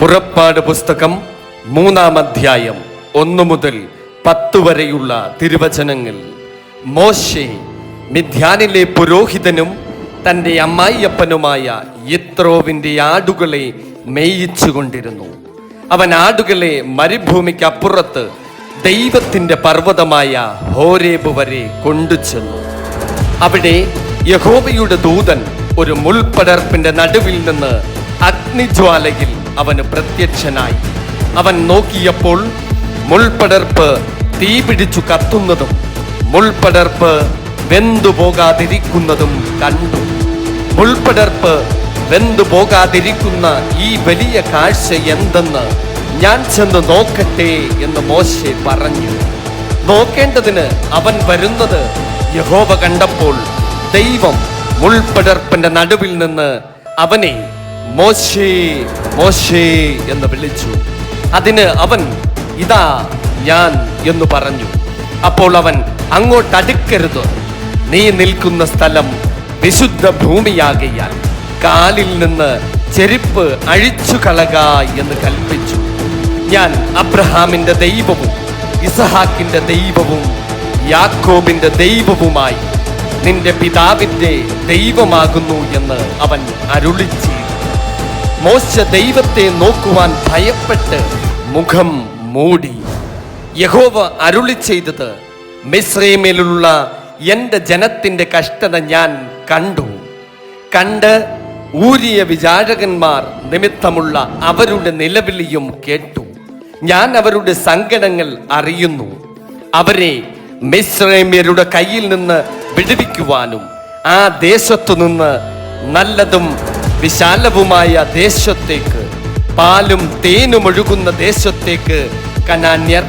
പുറപ്പാട് പുസ്തകം 3-ാം അധ്യായം 1 മുതൽ 10 വരെയുള്ള തിരുവചനങ്ങൾ. മോശെ മിദ്യാനിലെ പുരോഹിതനും തൻ്റെ അമ്മായിയപ്പനുമായ യിത്രോവിൻ്റെ ആടുകളെ മേയിച്ചുകൊണ്ടിരുന്നു. അവൻ ആടുകളെ മരുഭൂമിക്ക് അപ്പുറത്ത് ദൈവത്തിൻ്റെ പർവ്വതമായ ഹോരേബ് വരെ കൊണ്ടുചെന്നു. അവിടെ യഹോവയുടെ ദൂതൻ ഒരു മുൾപടർപ്പിന്റെ നടുവിൽ നിന്ന് അഗ്നിജ്വാലയിൽ അവന് പ്രത്യക്ഷനായി. അവൻ നോക്കിയപ്പോൾ മുൾപടർപ്പ് തീ പിടിച്ചു കത്തുന്നതും മുൾപടർപ്പ് വെന്തുപോകാതിരിക്കുന്നതും കണ്ടു. മുൾപടർപ്പ് വെന്തുപോകാതിരിക്കുന്ന ഈ വലിയ കാഴ്ച എന്തെന്ന് ഞാൻ ചെന്ന് നോക്കട്ടെ എന്ന് മോശെ പറഞ്ഞു. നോക്കേണ്ടതിന് അവൻ വരുന്നത് യഹോവ കണ്ടപ്പോൾ ദൈവം മുൾപടർപ്പിന്റെ നടുവിൽ നിന്ന് അവനെ മോശേ മോശേ എന്ന് വിളിച്ചു. അതിന് അവൻ ഇതാ ഞാൻ എന്ന് പറഞ്ഞു. അപ്പോൾ അവൻ അങ്ങോട്ടടുക്കരുത്, നീ നിൽക്കുന്ന സ്ഥലം വിശുദ്ധ ഭൂമിയാകയാൽ കാലിൽ നിന്ന് ചെരുപ്പ് അഴിച്ചു കളക എന്ന് കൽപ്പിച്ചു. ഞാൻ അബ്രഹാമിന്റെ ദൈവവും ഇസഹാക്കിന്റെ ദൈവവും യാക്കോബിന്റെ ദൈവവുമായി നിന്റെ പിതാവിന്റെ ദൈവമാകുന്നു എന്ന് അവൻ അരുളിച്ചെയ്തു. മോശ ദൈവത്തെ നോക്കുവാൻ ഭയപ്പെട്ട് മുഖം മൂടി. യഹോവ അരുളിച്ചെയ്തത്, മിസ്രയീമിലുള്ള എൻ്റെ ജനത്തിൻ്റെ കഷ്ടത ഞാൻ കണ്ട് ഊരിയ വിചാരകന്മാർ നിമിത്തമുള്ള അവരുടെ നിലവിളിയും കേട്ടു. ഞാൻ അവരുടെ സങ്കടങ്ങൾ അറിയുന്നു. അവരെ മിസ്രയീമ്യരുടെ കയ്യിൽ നിന്ന് വിടുവിക്കുവാനും ആ ദേശത്തു നിന്ന് നല്ലതും വിശാലവുമായ ദേശത്തേക്ക്, പാലും തേനും ഒഴുകുന്ന ദേശത്തേക്ക്, കനാന്യർ,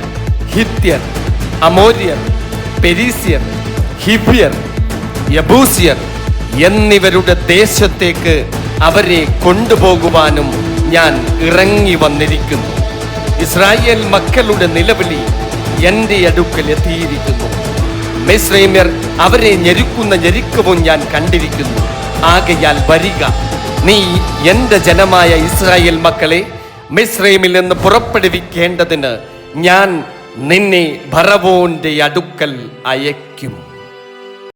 ഹിത്യർ, അമോര്യർ, പെരീസ്യർ, ഹിബ്യർ, യബൂസ്യർ എന്നിവരുടെ ദേശത്തേക്ക് അവരെ കൊണ്ടുപോകുവാനും ഞാൻ ഇറങ്ങി വന്നിരിക്കുന്നു. ഇസ്രായേൽ മക്കളുടെ നിലവിളി എൻ്റെ അടുക്കൽ എത്തിയിരിക്കുന്നു. മിസ്രയീമ്യർ അവരെ ഞെരുക്കുന്ന ഞെരുക്കവും ഞാൻ കണ്ടിരിക്കുന്നു. ആകയാൽ വരിക, നീ എൻ്റെ ജനമായ ഇസ്രായേൽ മക്കളെ മിസ്രയീമിൽ നിന്ന് പുറപ്പെടുവിക്കേണ്ടതിന് ഞാൻ നിന്നെ ഫറവോന്റെ അടുക്കൽ അയക്കും.